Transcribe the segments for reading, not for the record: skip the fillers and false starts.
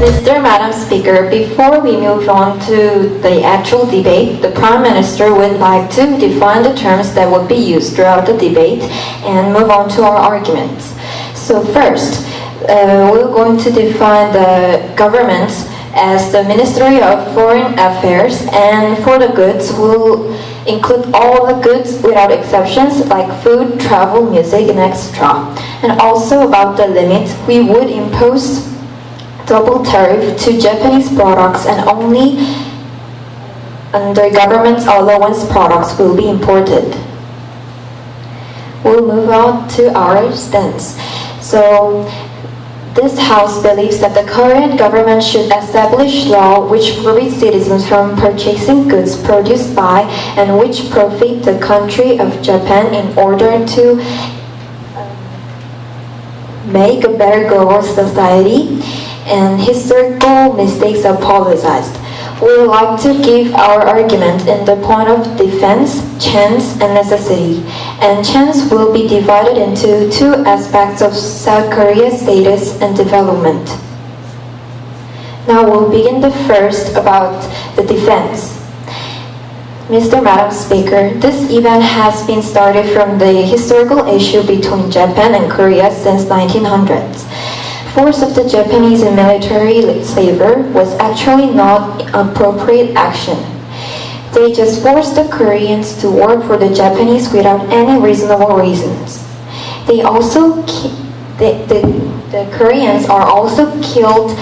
Mr. Madam Speaker, before we move on to the actual debate, the Prime Minister would like to define the terms that would be used throughout the debate and move on to our arguments. So first, we're going to define the government as the Ministry of Foreign Affairs, and for the goods, we'll include all the goods without exceptions like food, travel, music, and etc. And also about the limit, we would impose double tariff to Japanese products and only under government allowance products will be imported. We'll move on to our stance. So this House believes that the Korean government should establish law which forbids citizens from purchasing goods produced by and which profit the country of Japan in order to make a better global society, and historical mistakes apologized. We would like to give our argument in the point of defense, chance, and necessity. And chance will be divided into two aspects of South Korea's status and development. Now we'll begin the first about the defense. Mr. Madam Speaker, this event has been started from the historical issue between Japan and Korea since 1900s. Force of the Japanese in military favor was actually not appropriate action. They just forced the Koreans to work for the Japanese without any reasonable reasons. The Koreans are also killed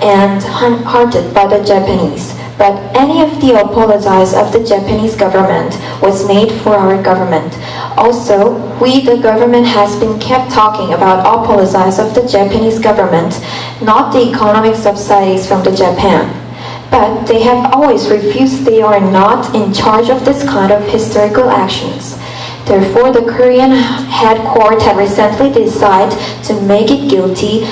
and hurted by the Japanese. But any of the apologies of the Japanese government was made for our government. Also, we, the government, has been kept talking about apologies of the Japanese government, not the economic subsidies from the Japan. But they have always refused. They are not in charge of this kind of historical actions. Therefore, the Korean head court had recently decided to make it guilty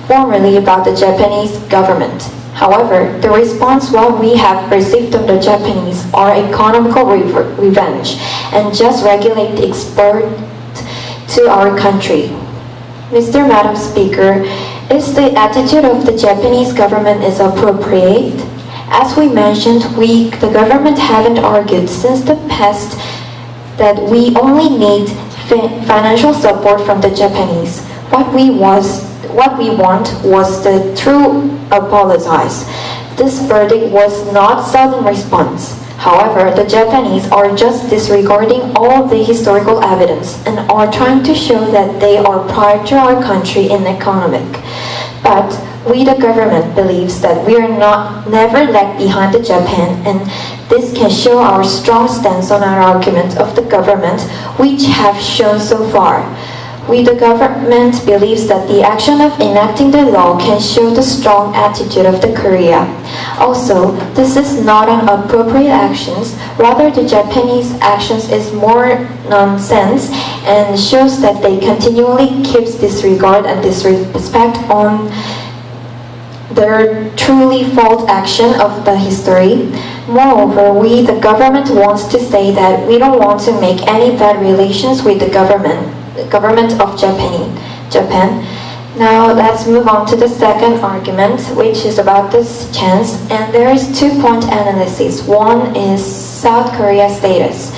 formally about the Japanese government. However, the response what we have received from the Japanese are economical revenge and just regulate the export to our country. Mr. Madam Speaker, is the attitude of the Japanese government is appropriate? As we mentioned, the government haven't argued since the past that we only need financial support from the Japanese. What we want was the true apologies. This verdict was not sudden response. However, the Japanese are just disregarding all the historical evidence and are trying to show that they are prior to our country in economic. But we, the government, believes that we are never lag behind the Japan, and this can show our strong stance on our argument of the government, which have shown so far. We, the government, believes that the action of enacting the law can show the strong attitude of the Korea. Also, this is not an appropriate actions. Rather, the Japanese actions is more nonsense and shows that they continually keeps disregard and disrespect on their truly false action of the history. Moreover, we, the government, wants to say that we don't want to make any bad relations with the government of Japan. Now let's move on to the second argument, which is about this chance, and there is 2-point analysis. One is South Korea's status.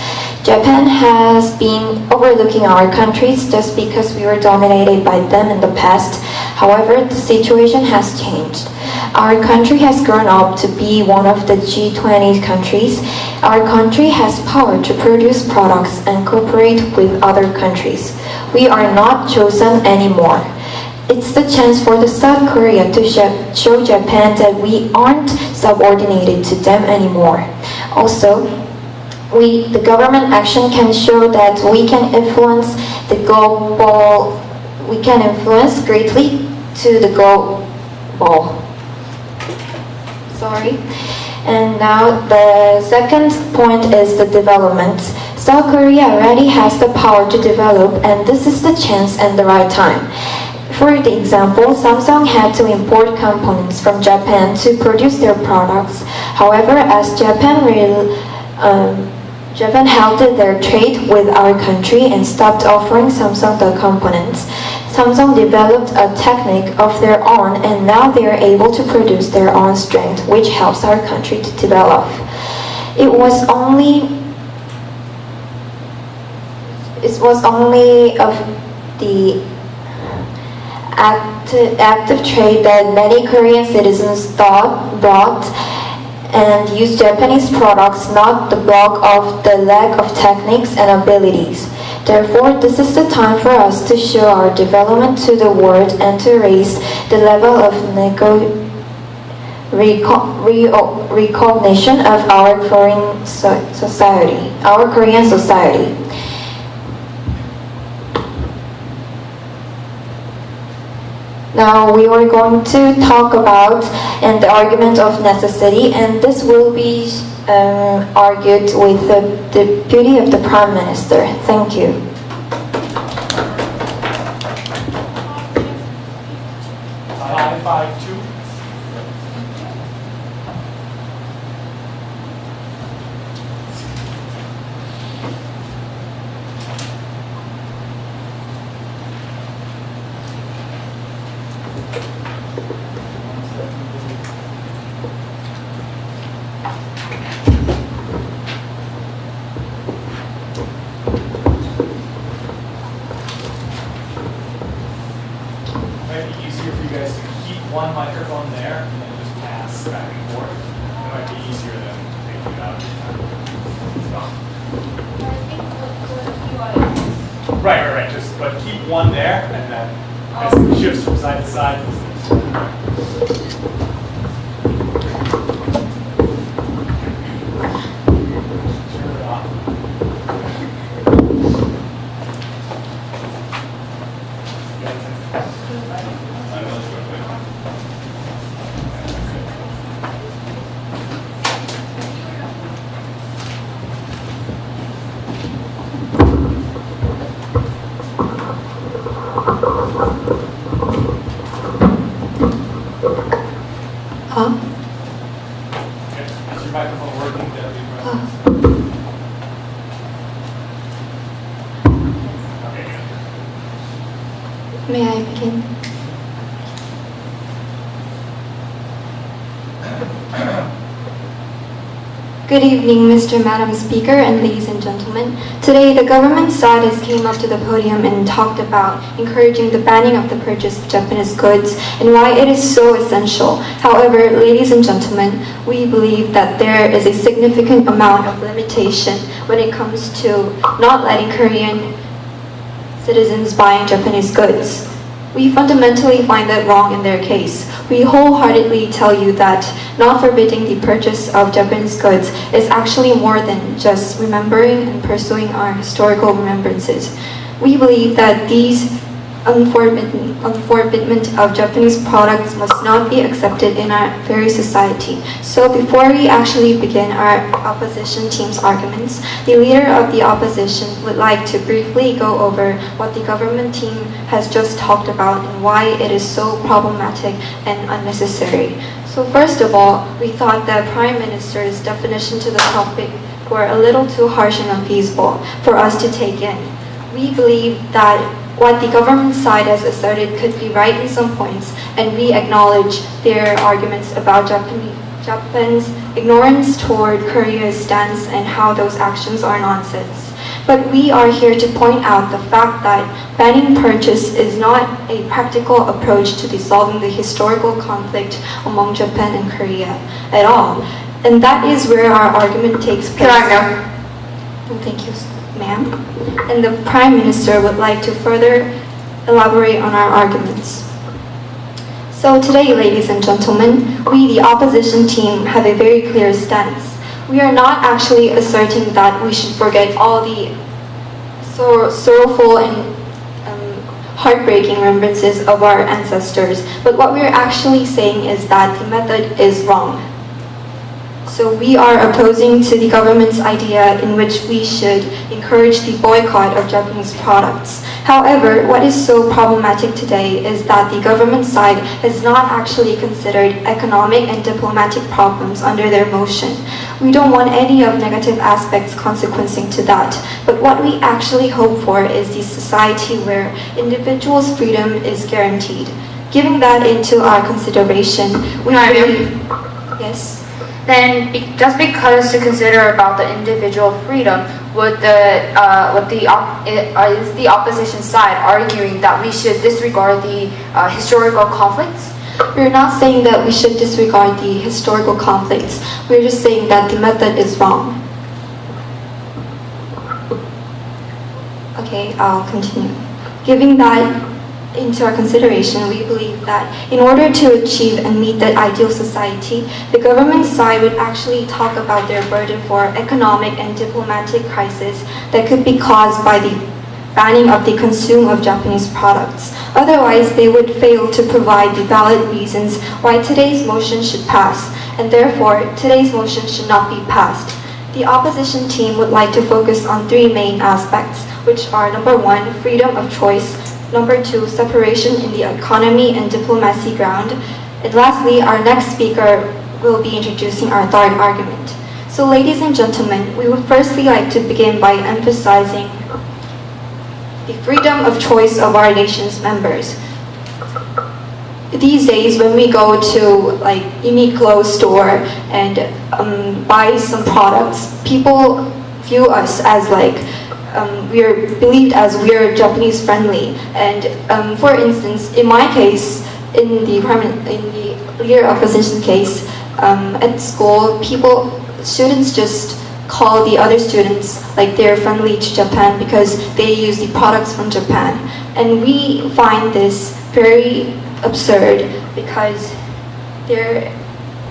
Japan has been overlooking our countries just because we were dominated by them in the past. However, the situation has changed. Our country has grown up to be one of the G20 countries. Our country has power to produce products and cooperate with other countries. We are not chosen anymore. It's the chance for the South Korea to show Japan that we aren't subordinated to them anymore. Also, the government action can show that we can influence greatly to the global. And now the second point is the development. South Korea already has the power to develop, and this is the chance and the right time. For the example, Samsung had to import components from Japan to produce their products. However, as Japan halted their trade with our country and stopped offering Samsung the components, Samsung developed a technique of their own, and now they are able to produce their own strength, which helps our country to develop. It was only of the active trade that many Korean citizens bought and used Japanese products, not the bulk of the lack of techniques and abilities. Therefore, this is the time for us to show our development to the world and to raise the level of recognition of our Korean society. Now we are going to talk about the argument of necessity, and this will be argued with the deputy of the Prime Minister. Thank you. Five, two. Might be easier for you guys to keep one microphone there and then just pass back and forth. It might be easier than taking it out every time. Right. But keep one there and then as it shifts from side to side. Turn it off. Huh? Okay. Is your microphone working? Okay, good. May I begin? Good evening, Mr. Madam Speaker, and ladies and gentlemen. Today, the government side has came up to the podium and talked about encouraging the banning of the purchase of Japanese goods and why it is so essential. However, ladies and gentlemen, we believe that there is a significant amount of limitation when it comes to not letting Korean citizens buying Japanese goods. We fundamentally find that wrong in their case. We wholeheartedly tell you that not forbidding the purchase of Japanese goods is actually more than just remembering and pursuing our historical remembrances. We believe that these unforbidment of Japanese products must not be accepted in our very society. So before we actually begin our opposition team's arguments, the leader of the opposition would like to briefly go over what the government team has just talked about and why it is so problematic and unnecessary. So first of all, we thought that Prime Minister's definition to the topic were a little too harsh and unfeasible for us to take in. We believe that what the government side has asserted could be right in some points, and we acknowledge their arguments about Japan's ignorance toward Korea's stance and how those actions are nonsense. But we are here to point out the fact that banning purchase is not a practical approach to dissolving the historical conflict among Japan and Korea at all. And that is where our argument takes place. Thank you, ma'am. And the Prime Minister would like to further elaborate on our arguments. So today, ladies and gentlemen, we, the opposition team, have a very clear stance. We are not actually asserting that we should forget all the sorrowful and heartbreaking remembrances of our ancestors, but what we are actually saying is that the method is wrong. So So we are opposing to the government's idea in which we should encourage the boycott of Japanese products. However, what is so problematic today is that the government side has not actually considered economic and diplomatic problems under their motion. We don't want any of negative aspects consequencing to that, but what we actually hope for is the society where individuals' freedom is guaranteed. Giving that into our consideration, we believe... Yes? Then, just because to consider about the individual freedom, is the opposition side arguing that we should disregard the historical conflicts? We're not saying that we should disregard the historical conflicts. We're just saying that the method is wrong. Okay, I'll continue. Giving that into our consideration, we believe that in order to achieve and meet that ideal society, the government side would actually talk about their burden for economic and diplomatic crisis that could be caused by the banning of the consume of Japanese products. Otherwise, they would fail to provide the valid reasons why today's motion should pass, and therefore, today's motion should not be passed. The opposition team would like to focus on three main aspects, which are number 1, freedom of choice, number 2, separation in the economy and diplomacy ground, and lastly, our next speaker will be introducing our third argument. So ladies and gentlemen, we would firstly like to begin by emphasizing the freedom of choice of our nation's members. These days, when we go to like Uniqlo store and buy some products, people view us as like we're believed as we're Japanese friendly. And for instance, in my case, in the leader opposition case, at school, students just call the other students like they're friendly to Japan because they use the products from Japan. And we find this very absurd because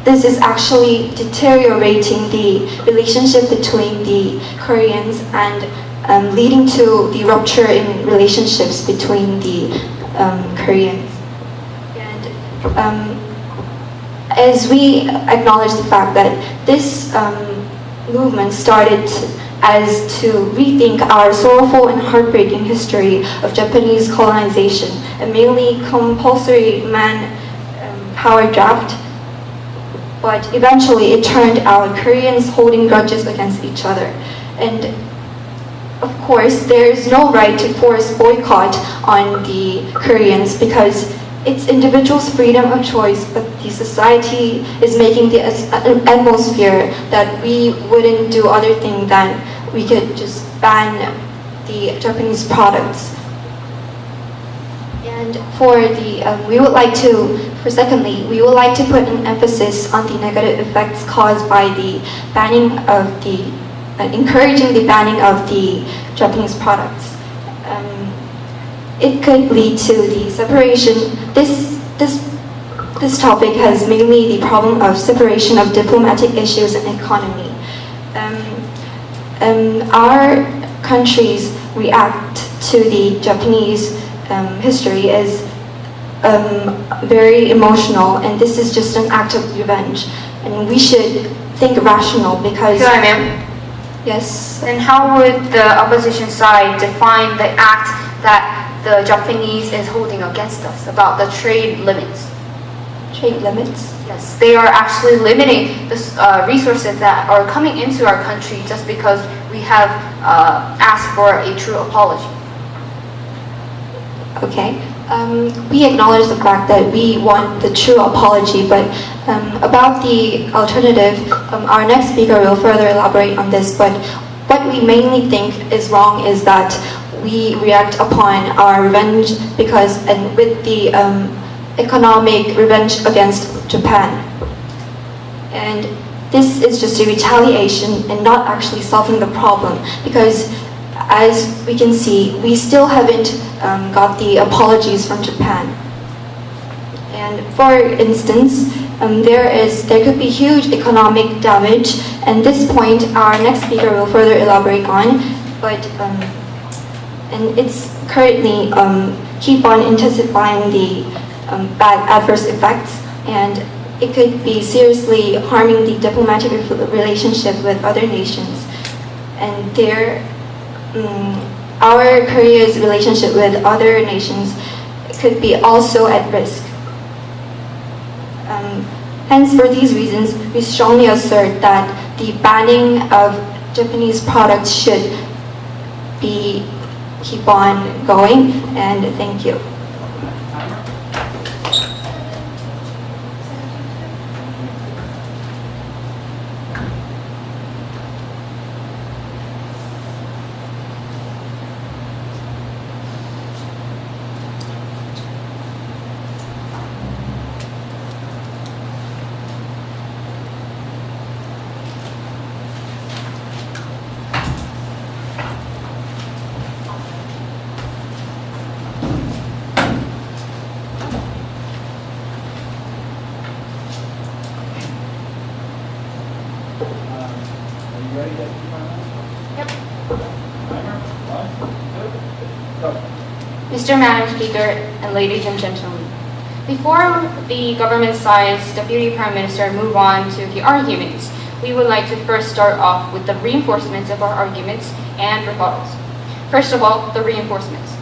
this is actually deteriorating the relationship between the Koreans and leading to the rupture in relationships between the Koreans. And as we acknowledge the fact that this movement started as to rethink our sorrowful and heartbreaking history of Japanese colonization, a mainly compulsory man-powered draft, but eventually it turned out Koreans holding grudges against each other. And of course, there is no right to force boycott on the Koreans because it's individuals' freedom of choice, but the society is making the atmosphere that we wouldn't do other thing than we could just ban the Japanese products. And secondly, we would like to put an emphasis on the negative effects caused by the banning of encouraging the banning of the Japanese products. It could lead to the separation. This topic has mainly the problem of separation of diplomatic issues and economy. Our countries react to the Japanese history as very emotional, and this is just an act of revenge. And we should think rational because... Sorry, ma'am. Yes? Then how would the opposition side define the act that the Japanese is holding against us about the trade limits? Trade limits? Yes, they are actually limiting the resources that are coming into our country just because we have asked for a true apology. Okay. We acknowledge the fact that we want the true apology, but about the alternative, our next speaker will further elaborate on this, but what we mainly think is wrong is that we react upon our revenge with the economic revenge against Japan. And this is just a retaliation and not actually solving the problem, because as we can see, we still haven't got the apologies from Japan. And for instance, there could be huge economic damage, and this point our next speaker will further elaborate on, but and it's currently keep on intensifying the bad adverse effects, and it could be seriously harming the diplomatic relationship with other nations. And our Korea's relationship with other nations could be also at risk. Hence, for these reasons, we strongly assert that the banning of Japanese products should keep on going, and thank you. Mr. Madam Speaker and ladies and gentlemen, before the government side's Deputy Prime Minister move on to the arguments, we would like to first start off with the reinforcements of our arguments and rebuttals. First of all, the reinforcements.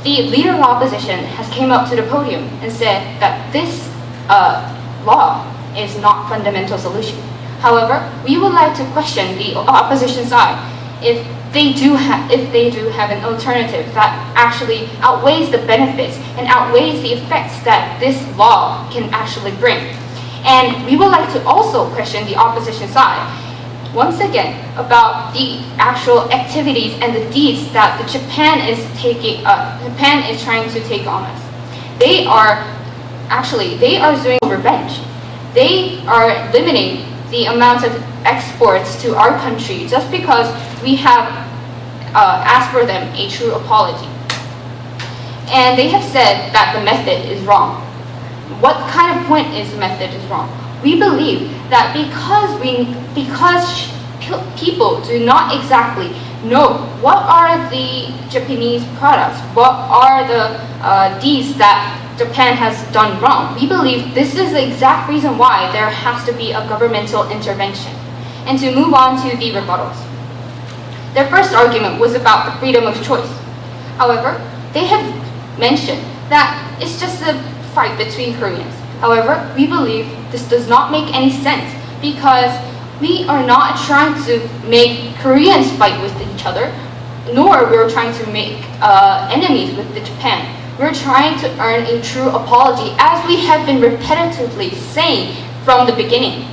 The leader of opposition has came up to the podium and said that this law is not fundamental solution. However, we would like to question the opposition side if they do have an alternative that actually outweighs the benefits and outweighs the effects that this law can actually bring. And we would like to also question the opposition side once again about the actual activities and the deeds that Japan is trying to take on us. They are doing revenge. They are limiting the amount of exports to our country just because we have asked for them a true apology. And they have said that the method is wrong. What kind of point is the method is wrong? We believe that because people do not exactly know what are the Japanese products, what are the deeds that Japan has done wrong, we believe this is the exact reason why there has to be a governmental intervention. And to move on to the rebuttals. Their first argument was about the freedom of choice. However, they have mentioned that it's just a fight between Koreans. However, we believe this does not make any sense because we are not trying to make Koreans fight with each other, nor we're trying to make enemies with Japan. We're trying to earn a true apology, as we have been repetitively saying from the beginning.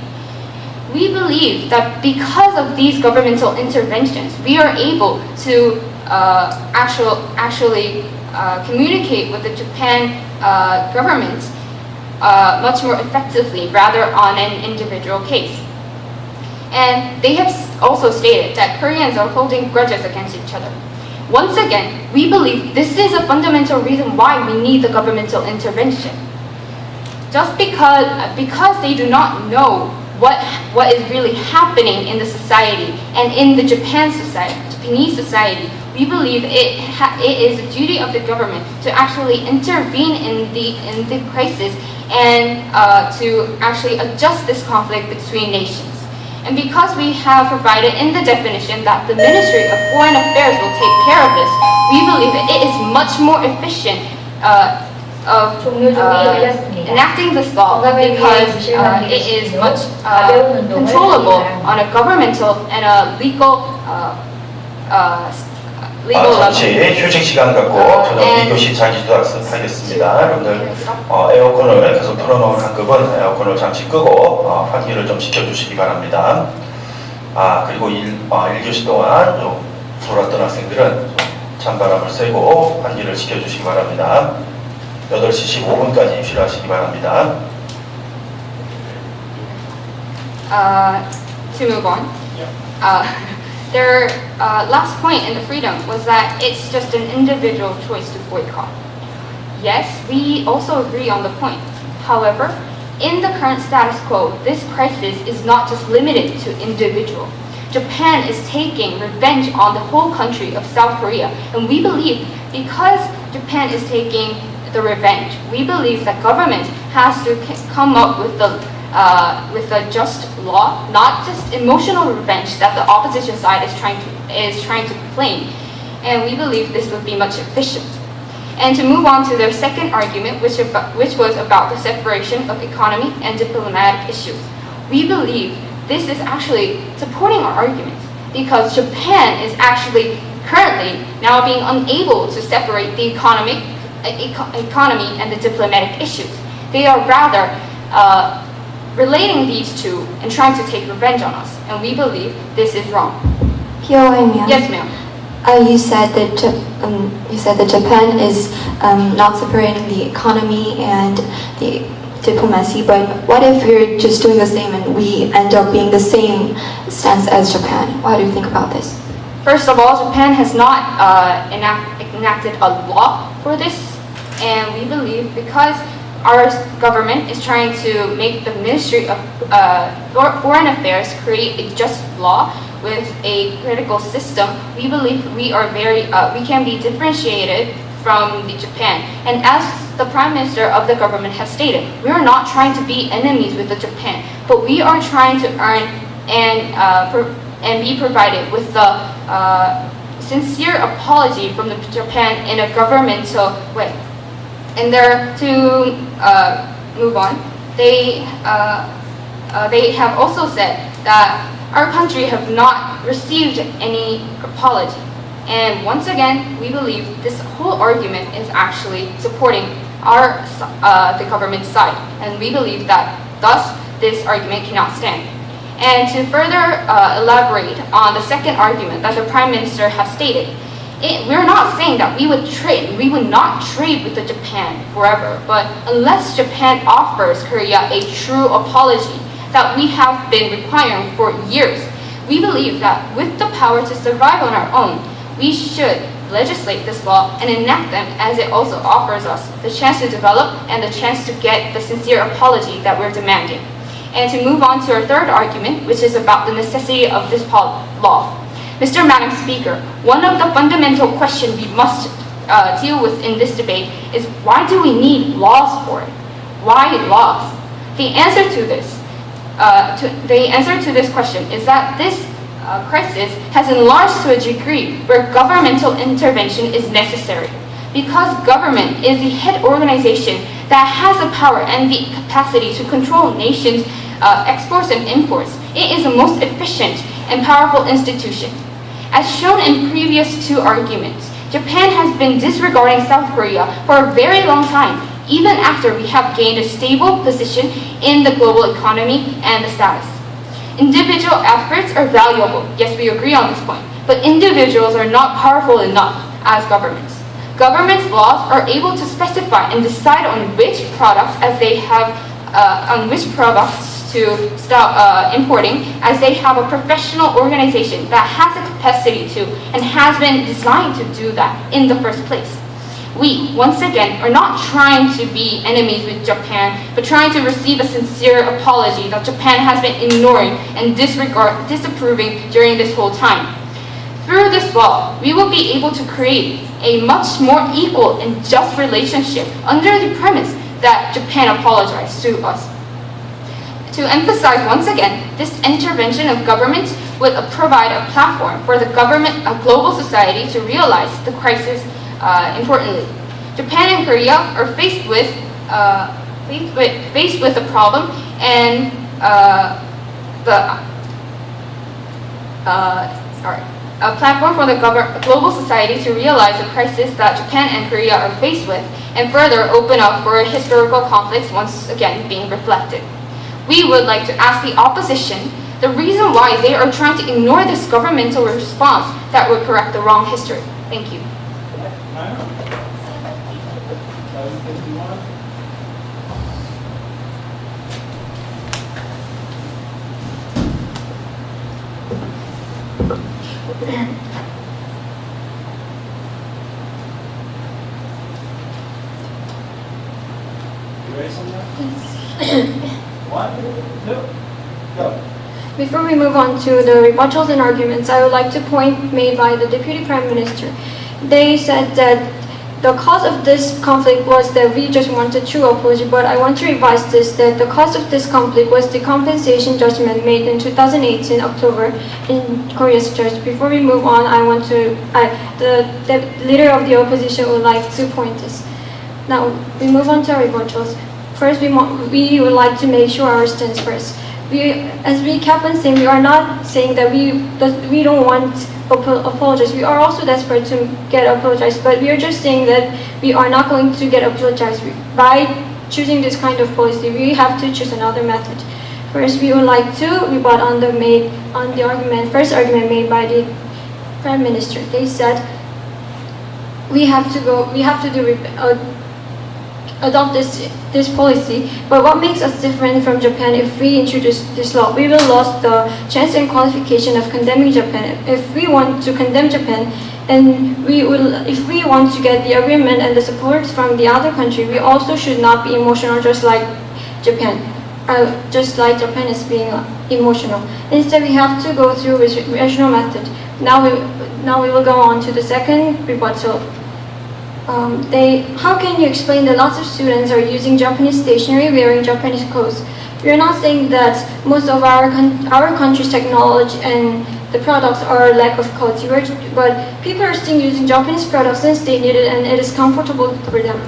We believe that because of these governmental interventions, we are able to actually communicate with the Japan government much more effectively rather on an individual case. And they have also stated that Koreans are holding grudges against each other. Once again, we believe this is a fundamental reason why we need the governmental intervention. Just because they do not know what is really happening in the society and in the Japanese society, we believe it is the duty of the government to actually intervene in the crisis and to actually adjust this conflict between nations. And because we have provided in the definition that the Ministry of Foreign Affairs will take care of this, we believe it is much more efficient of enacting this law because it is much controllable on a governmental and a legal 잠시 휴식 시간 갖고 저녁 2교시 자기도 하겠습니다. 여러분들 에어컨을 계속 틀어놓은 학급은 에어컨을 잠시 끄고 환기를 좀 시켜주시기 바랍니다. 그리고 1교시 동안 좀 졸았던 학생들은 찬바람을 쐬고 환기를 시켜주시기 바랍니다. 8시 15분까지 입시를 하시기 바랍니다. To move on. Their last point in the freedom was that it's just an individual choice to boycott. Yes, we also agree on the point. However, in the current status quo, this crisis is not just limited to individual. Japan is taking revenge on the whole country of South Korea, and we believe because Japan is taking the revenge, we believe that government has to come up with the with a just law, not just emotional revenge that the opposition side is trying to claim. And we believe this would be much efficient. And to move on to their second argument, which was about the separation of economy and diplomatic issues. We believe this is actually supporting our argument because Japan is actually currently now being unable to separate the economy and the diplomatic issues. They are rather relating these two and trying to take revenge on us, and we believe this is wrong. Yes, ma'am. You said that Japan is not separating the economy and the diplomacy, but what if we're just doing the same and we end up being the same stance as Japan? What do you think about this? First of all, Japan has not enacted a law for this, and we believe because our government is trying to make the Ministry of Foreign Affairs create a just law with a critical system, we believe we can be differentiated from Japan. And as the Prime Minister of the government has stated, we are not trying to be enemies with Japan, but we are trying to earn and be provided with the sincere apology from Japan in a governmental way. And to move on, they have also said that our country have not received any apology. And once again, we believe this whole argument is actually supporting the government side. And we believe that thus this argument cannot stand. And to further elaborate on the second argument that the Prime Minister has stated, we're not saying that we would not trade with Japan forever, but unless Japan offers Korea a true apology that we have been requiring for years, we believe that with the power to survive on our own, we should legislate this law and enact them, as it also offers us the chance to develop and the chance to get the sincere apology that we're demanding. And to move on to our third argument, which is about the necessity of this law. Mr. Madam Speaker, one of the fundamental questions we must deal with in this debate is why do we need laws for it? Why laws? The answer to this question is that this crisis has enlarged to a degree where governmental intervention is necessary. Because government is the head organization that has the power and the capacity to control nations' exports and imports, it is the most efficient and powerful institution. As shown in previous two arguments, Japan has been disregarding South Korea for a very long time, even after we have gained a stable position in the global economy and the status. Individual efforts are valuable, yes, we agree on this point, but individuals are not powerful enough as governments. Governments' laws are able to specify and decide on which products to stop importing, as they have a professional organization that has the capacity to and has been designed to do that in the first place. We, once again, are not trying to be enemies with Japan, but trying to receive a sincere apology that Japan has been ignoring and disapproving during this whole time. Through this law, we will be able to create a much more equal and just relationship under the premise that Japan apologized to us. To emphasize once again, this intervention of government would provide a platform for the global society to realize the crisis importantly. Japan and Korea are faced with a problem, and a platform for the global society to realize the crisis that Japan and Korea are faced with, and further open up for historical conflicts once again being reflected. We would like to ask the opposition the reason why they are trying to ignore this governmental response that would correct the wrong history. Thank you. You ready, Sonia? 1, 2, go. Before we move on to the rebuttals and arguments, I would like to point made by the Deputy Prime Minister. They said that the cause of this conflict was that we just wanted true apology, but I want to revise this, that the cause of this conflict was the compensation judgment made in 2018 October in Korea's church. Before we move on, the leader of the opposition would like to point this. Now, we move on to our rebuttals. First, we would like to make sure our stance first. As we kept on saying, we are not saying that we don't want apologize. We are also desperate to get apologized, but we are just saying that we are not going to get apologized. By choosing this kind of policy, we have to choose another method. First, we would like to rebut on the first argument made by the Prime Minister. They said we have to adopt this policy, but what makes us different from Japan if we introduce this law? We will lose the chance and qualification of condemning Japan. If we want to condemn Japan, and if we want to get the agreement and the support from the other country, we also should not be emotional just like Japan. Just like Japan is being emotional. Instead, we have to go through rational method. Now we will go on to the second rebuttal. How can you explain that lots of students are using Japanese stationery, wearing Japanese clothes? We are not saying that most of our country's technology and the products are lack of quality, but people are still using Japanese products since they need it and it is comfortable for them.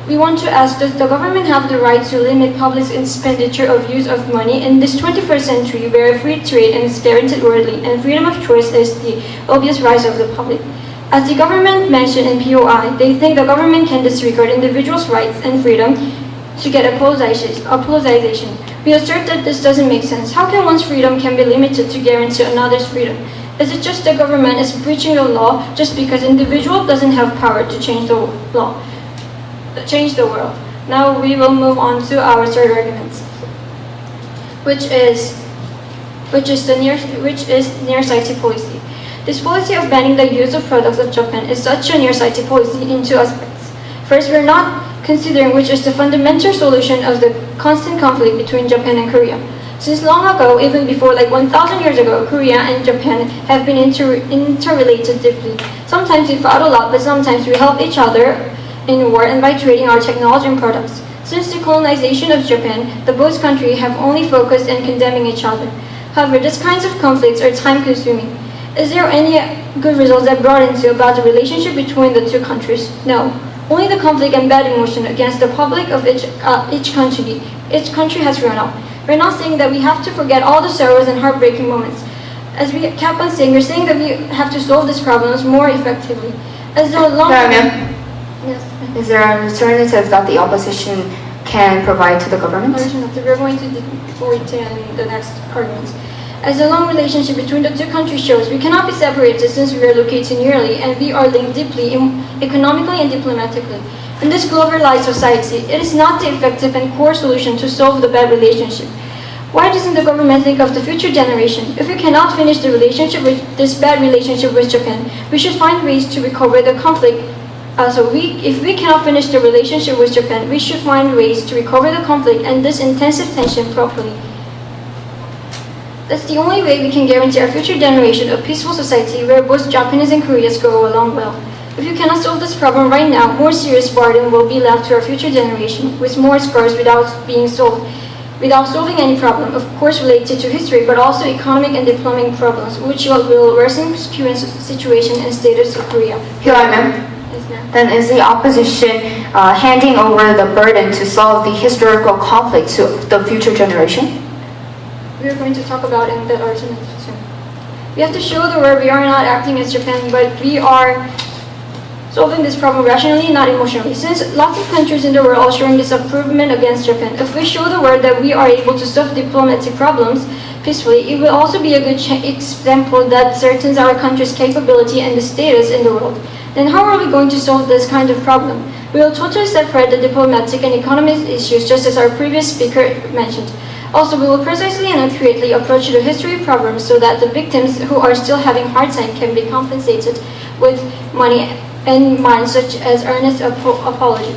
We want to ask, does the government have the right to limit public expenditure of use of money in this 21st century where free trade is guaranteed worldly and freedom of choice is the obvious right of the public? As the government mentioned in POI, they think the government can disregard individuals' rights and freedom to get apologization. We assert that this doesn't make sense. How can one's freedom can be limited to guarantee another's freedom? Is it just the government is breaching the law just because individual doesn't have power to change the law, change the world? Now we will move on to our third argument, which is nearsighted policy. This policy of banning the use of products of Japan is such a nearsighted policy in two aspects. First, we are not considering which is the fundamental solution of the constant conflict between Japan and Korea. Since long ago, even before like 1,000 years ago, Korea and Japan have been interrelated deeply. Sometimes we fought a lot, but sometimes we helped each other in war and by trading our technology and products. Since the colonization of Japan, the both countries have only focused on condemning each other. However, these kinds of conflicts are time-consuming. Is there any good results that brought into about the relationship between the two countries? No. Only the conflict and bad emotion against the public of each country has run out. We're not saying that we have to forget all the sorrows and heartbreaking moments. As we kept on saying, we're saying that we have to solve these problems more effectively. As the long Yes. Is there an alternative that the opposition can provide to the government? We're going to go into the next argument. As the long relationship between the two countries shows, we cannot be separated since we are located nearly and we are linked deeply economically and diplomatically. In this globalized society, it is not the effective and core solution to solve the bad relationship. Why doesn't the government think of the future generation? If we cannot finish the relationship with this bad relationship with Japan, we should find ways to recover the conflict. If we cannot finish the relationship with Japan, we should find ways to recover the conflict and this intensive tension properly. That's the only way we can guarantee our future generation a peaceful society where both Japanese and Koreans go along well. If you cannot solve this problem right now, more serious burden will be left to our future generation, with more scars without solving any problem, of course related to history, but also economic and diplomatic problems, which will worsen the situation and status of Korea. Then is the opposition handing over the burden to solve the historical conflict to the future generation? We are going to talk about in that argument soon. We have to show the world we are not acting as Japan, but we are solving this problem rationally, not emotionally. Since lots of countries in the world are showing disapproval against Japan, if we show the world that we are able to solve diplomatic problems peacefully, it will also be a good example that certain our country's capability and the status in the world. Then how are we going to solve this kind of problem? We will totally separate the diplomatic and economic issues, just as our previous speaker mentioned. Also, we will precisely and accurately approach the history problems so that the victims who are still having hard time can be compensated with money and mine, such as earnest apology.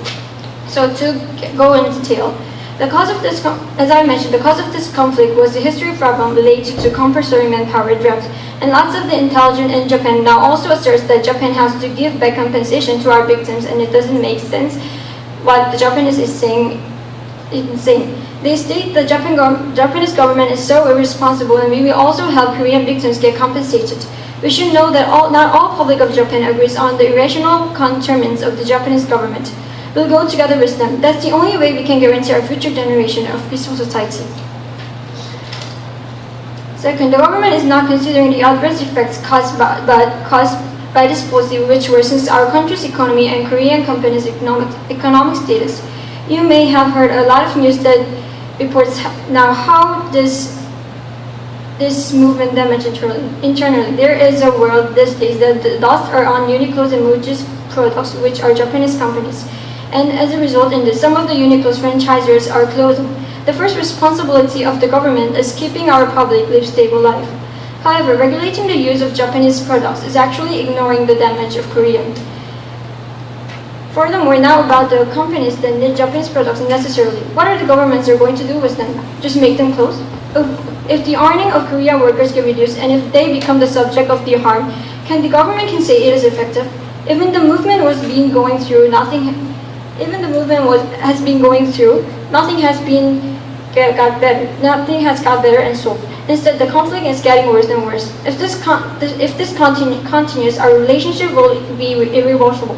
So to go into detail, As I mentioned, the cause of this conflict was the history problem related to compulsory manpower draft, and lots of the intelligence in Japan now also asserts that Japan has to give back compensation to our victims, and it doesn't make sense. What the Japanese is saying is insane. They state the Japanese government is so irresponsible, and we will also help Korean victims get compensated. We should know that not all public of Japan agrees on the irrational concerns of the Japanese government. We'll go together with them. That's the only way we can guarantee our future generation of peaceful society. Second, the government is not considering the adverse effects caused by this policy, which worsens our country's economy and Korean companies' economic status. You may have heard a lot of news that reports now how this movement damage internally. There is a world these days that the dust are on Uniqlo's and Muji's products, which are Japanese companies. And as a result in this, some of the Uniqlo's franchisors are closing. The first responsibility of the government is keeping our public live stable life. However, regulating the use of Japanese products is actually ignoring the damage of Korea. Furthermore, now about the companies that need Japanese products necessarily. What are the governments are going to do with them? Just make them close? If the earning of Korean workers get reduced and if they become the subject of the harm, can the government can say it is effective? Even the movement has been going through, nothing has got better and solved. Instead, the conflict is getting worse and worse. If this continues, our relationship will be irreversible.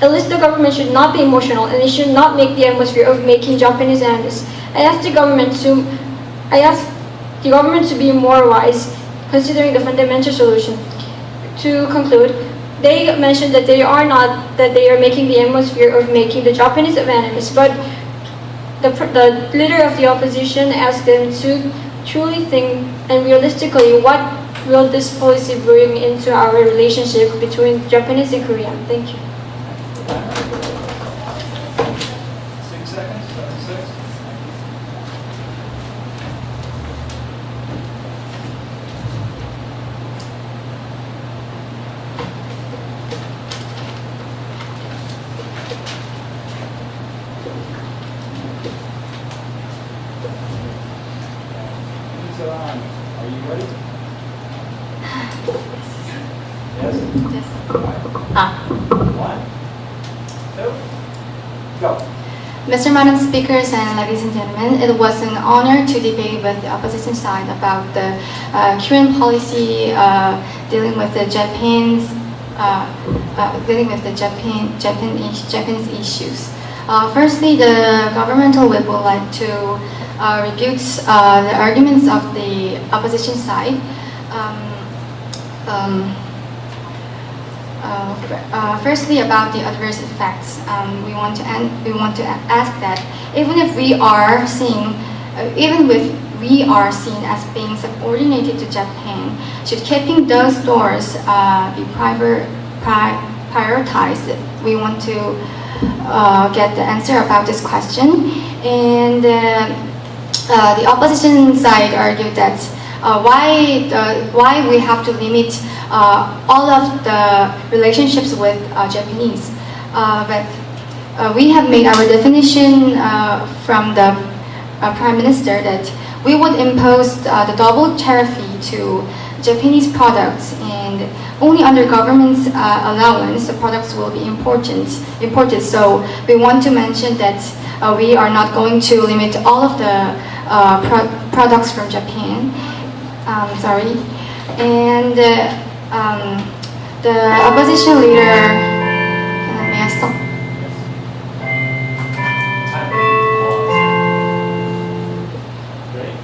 At least the government should not be emotional, and it should not make the atmosphere of making Japanese enemies. I ask the government to be more wise, considering the fundamental solution. To conclude, they mentioned that they are making the atmosphere of making the Japanese enemies, but the leader of the opposition asked them to truly think and realistically what will this policy bring into our relationship between Japanese and Korean. Thank you. 6 seconds, 7, 6. Are you ready? Yes? Yes. Right. 1, 2, go. Mr. Madam Speakers and ladies and gentlemen, it was an honor to debate with the opposition side about the Korean policy dealing with the Japanese Japanese issues. Firstly, the governmental whip would like to rebut the arguments of the opposition side. Firstly, about the adverse effects, we want to ask that even if we are seen as being subordinated to Japan, should keeping those stores be prioritized? We want to get the answer about this question. And the opposition side argued that why we have to limit all of the relationships with Japanese. But we have made our definition from the Prime Minister that we would impose the double tariff fee to Japanese products, and only under government's allowance the products will be imported. So we want to mention that we are not going to limit all of the products from Japan. Sorry. And the opposition leader, may I stop?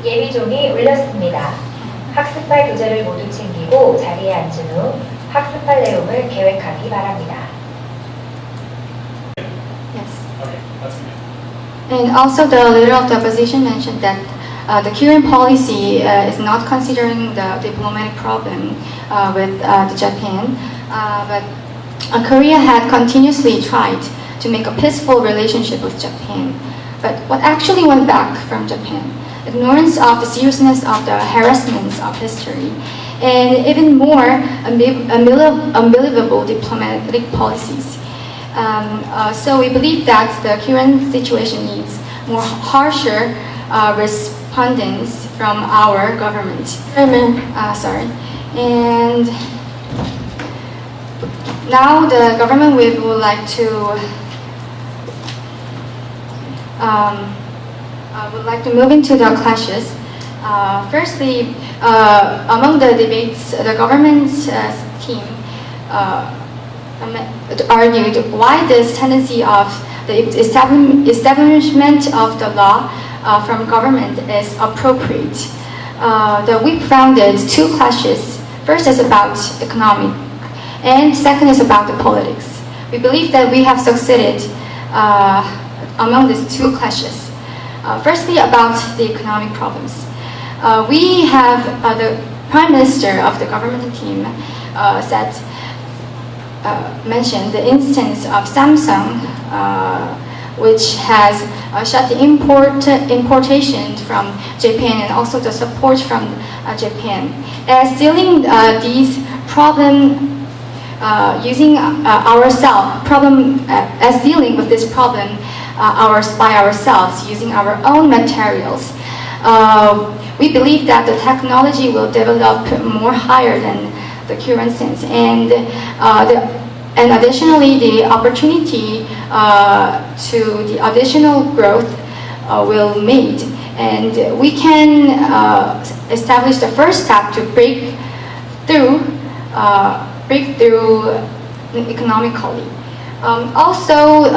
예비종이 울렸습니다. 학습할 교재를 모두 챙기고 자리에 앉은 후 학습할 내용을 계획하기 바랍니다. Yes. Okay, that's good. And also the leader of the opposition mentioned that the Korean policy is not considering the diplomatic problem with Japan, but Korea had continuously tried to make a peaceful relationship with Japan. But what actually went back from Japan? Ignorance of the seriousness of the harassments of history, and even more unbelievable diplomatic policies. So we believe that the current situation needs more harsher respondents from our government. Sorry. And now the government would like to move into the clashes. Firstly, among the debates, the government's team argued why this tendency of the establishment of the law from government is appropriate. We founded two clashes. First is about economy, and second is about the politics. We believe that we have succeeded among these two clashes. Firstly, about the economic problems. We have the Prime Minister of the government team mentioned the instance of Samsung, which has shut the importation from Japan and also the support from Japan. As dealing these problem using as dealing with this problem by ourselves using our own materials. We believe that the technology will develop more higher than the current sense, and additionally the opportunity to the additional growth will made, and we can establish the first step to break through economically. Also,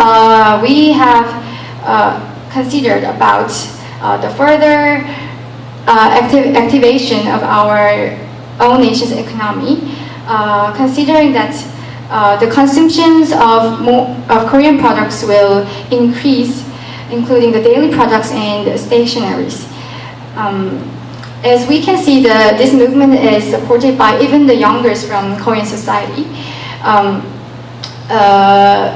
we have considered about the further activation of our own nation's economy, considering that the consumptions of Korean products will increase, including the daily products and stationaries. As we can see, this movement is supported by even the youngest from Korean society. The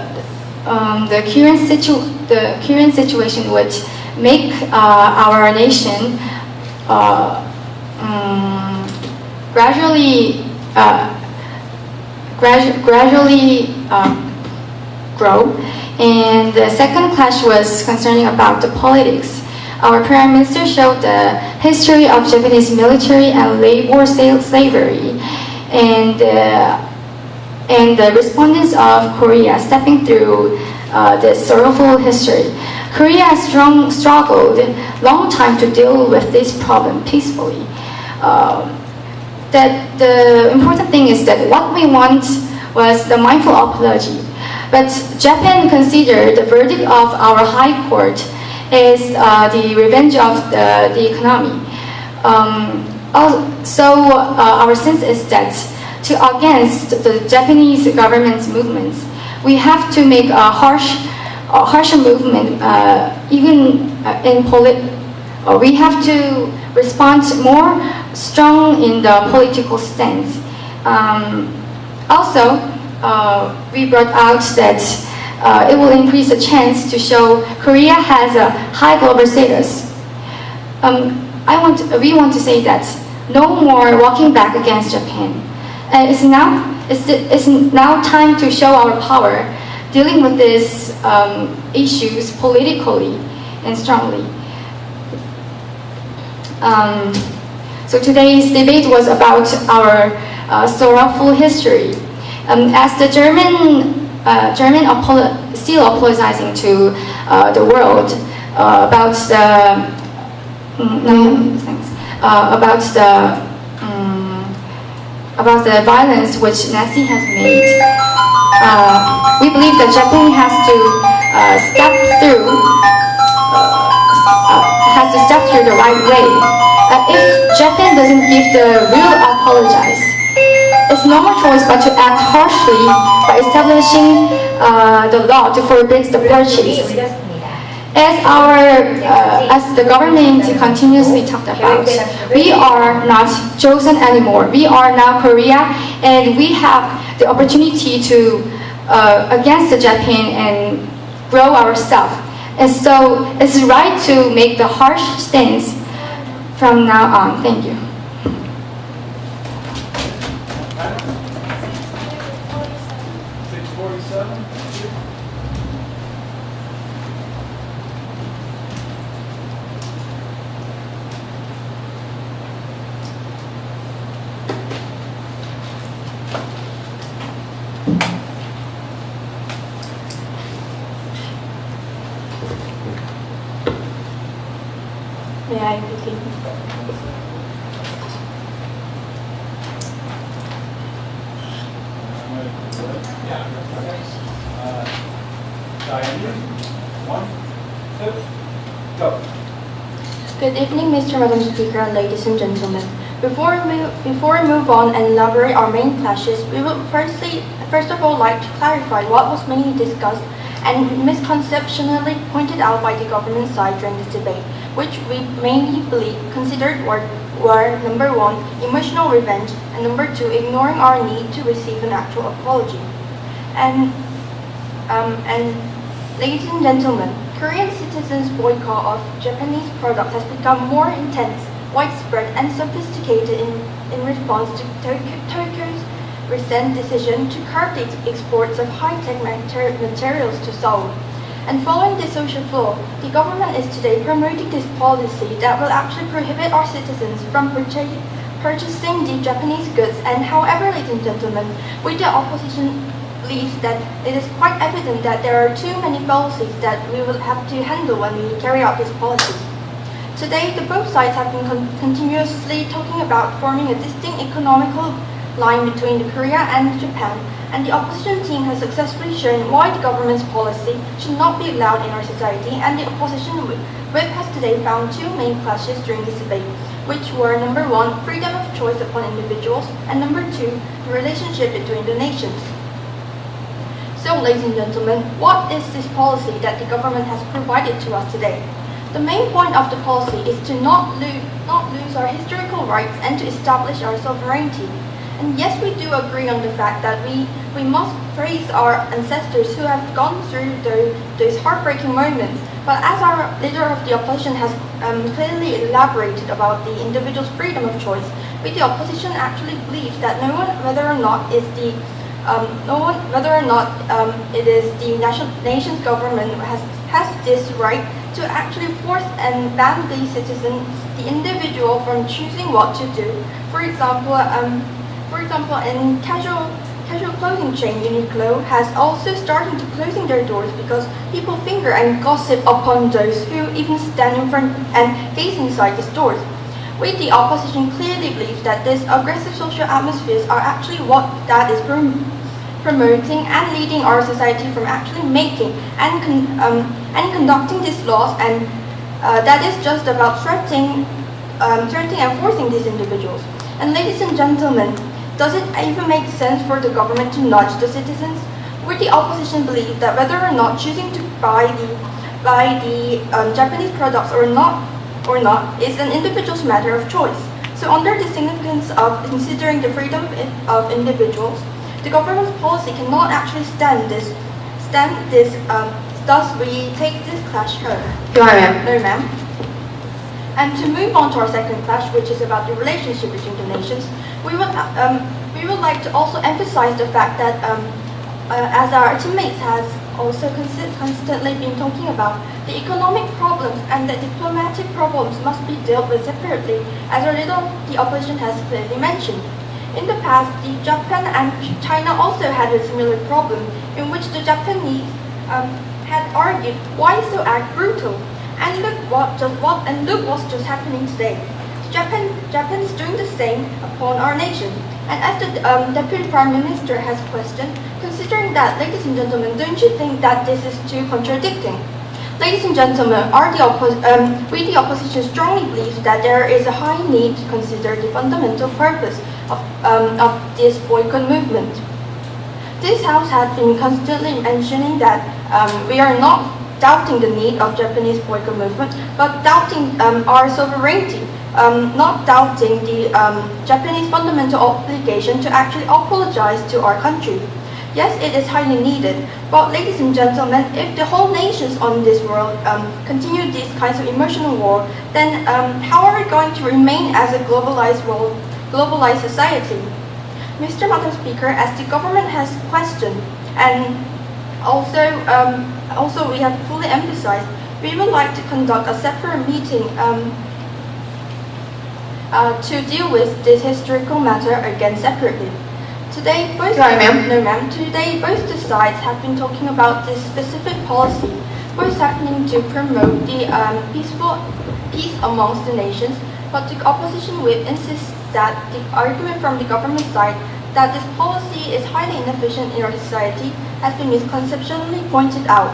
current situation would make our nation gradually grow. And the second clash was concerning about the politics. Our Prime Minister showed the history of Japanese military and labor slavery, and the respondents of Korea stepping through this sorrowful history. Korea has struggled long time to deal with this problem peacefully. That the important thing is that what we want was the mindful apology. But Japan considered the verdict of our High Court is the revenge of the economy. Our sense is that against the Japanese government's movements, we have to make a harsher movement, even in we have to respond more strong in the political stance. We brought out that it will increase the chance to show Korea has a high global status. We want to say that no more walking back against Japan. It's now time to show our power, dealing with these issues politically and strongly. So today's debate was about our sorrowful history. As the German still apologizing to the world about the violence which Nazi has made. We believe that Japan has to step through the right way. If Japan doesn't give the real apologize, it's no more choice but to act harshly by establishing the law to forbid the purchase. As the government continuously talked about, we are not chosen anymore. We are now Korea, and we have the opportunity to against the Japan and grow ourselves. And so it's right to make the harsh stance from now on. Thank you. May I begin? Daeil, 1, 2, go. Good evening, Mr. Madam Speaker, and ladies and gentlemen. Before we move on and elaborate our main clashes, we would first of all like to clarify what was mainly discussed and misconceptionally pointed out by the government side during this debate, which we mainly considered were number 1, emotional revenge, and number 2, ignoring our need to receive an actual apology. And ladies and gentlemen, Korean citizens' boycott of Japanese products has become more intense, widespread, and sophisticated in response to Tokyo's recent decision to curb the exports of high-tech materials to Seoul. And following this social flow, the government is today promoting this policy that will actually prohibit our citizens from purchasing the Japanese goods. And however, ladies and gentlemen, with the opposition believes that it is quite evident that there are too many policies that we will have to handle when we carry out this policy. Today, both sides have been continuously talking about forming a distinct economical line between Korea and Japan, and the opposition team has successfully shown why the government's policy should not be allowed in our society, and the opposition whip has today found two main clashes during this debate, which were number 1, freedom of choice upon individuals, and number 2, the relationship between the nations. So, ladies and gentlemen, what is this policy that the government has provided to us today? The main point of the policy is to not lose our historical rights and to establish our sovereignty. And yes, we do agree on the fact that we must praise our ancestors who have gone through those heartbreaking moments. But as our leader of the opposition has clearly elaborated about the individual's freedom of choice, we the opposition actually believes that whether or not it is the nation's government has this right to actually force and ban the citizen, the individual, from choosing what to do. For example, in casual clothing chain, Uniqlo has also started to closing their doors because people finger and gossip upon those who even stand in front and gaze inside the stores. We, the opposition, clearly believe that these aggressive social atmospheres are actually what that is promoting and leading our society from actually making and conducting these laws, and that is just about threatening and forcing these individuals. And ladies and gentlemen, does it even make sense for the government to nudge the citizens? We, the opposition, believe that whether or not choosing to buy the Japanese products or not is an individual's matter of choice. So under the significance of considering the freedom of individuals, the government's policy cannot actually stand this. Thus, we take this clash home. No, ma'am. No, ma'am. And to move on to our second clash, which is about the relationship between the nations, we would like to also emphasize the fact that, as our teammates has also constantly been talking about, the economic problems and the diplomatic problems must be dealt with separately, as our leader of the opposition has clearly mentioned. In the past, Japan and China also had a similar problem, in which the Japanese had argued, why so act brutal? And look what's just happening today. Japan is doing the same upon our nation. And as the Deputy Prime Minister has questioned, considering that, ladies and gentlemen, don't you think that this is too contradicting? Ladies and gentlemen, we the opposition strongly believe that there is a high need to consider the fundamental purpose of this boycott movement. This House has been constantly mentioning that we are not doubting the need of Japanese boycott movement, but doubting our sovereignty, not doubting the Japanese fundamental obligation to actually apologize to our country. Yes, it is highly needed, but ladies and gentlemen, if the whole nations on this world continue these kinds of emotional war, then how are we going to remain as a globalized world, globalized society? Mr. Madam Speaker, as the government has questioned, and also we have fully emphasized, we would like to conduct a separate meeting to deal with this historical matter again separately. Today, Today, both the sides have been talking about this specific policy, both happening to promote the peace amongst the nations, but the opposition whip insists that the argument from the government side that this policy is highly inefficient in our society has been misconceptionally pointed out.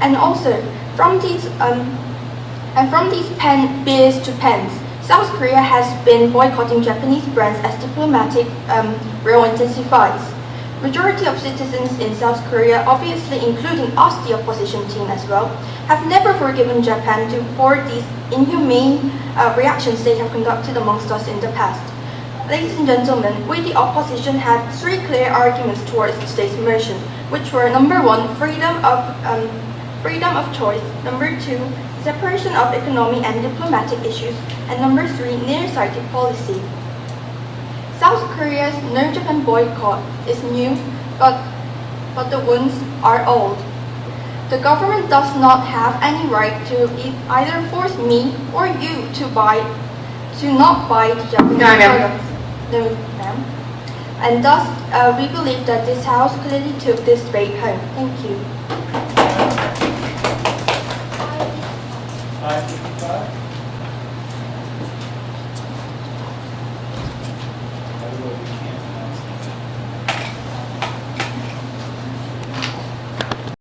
And also, from these beers to pens, South Korea has been boycotting Japanese brands as diplomatic row intensifies. Majority of citizens in South Korea, obviously including us, the opposition team as well, have never forgiven Japan for these inhumane reactions they have conducted amongst us in the past. Ladies and gentlemen, we the opposition had 3 clear arguments towards today's motion, which were number 1, freedom of choice, number 2, separation of economic and diplomatic issues, and number 3, nearsighted policy. South Korea's no-Japan boycott is new, but the wounds are old. The government does not have any right to either force me or you to not buy the Japanese products. No, ma'am. And thus, we believe that this House clearly took this debate home. Thank you.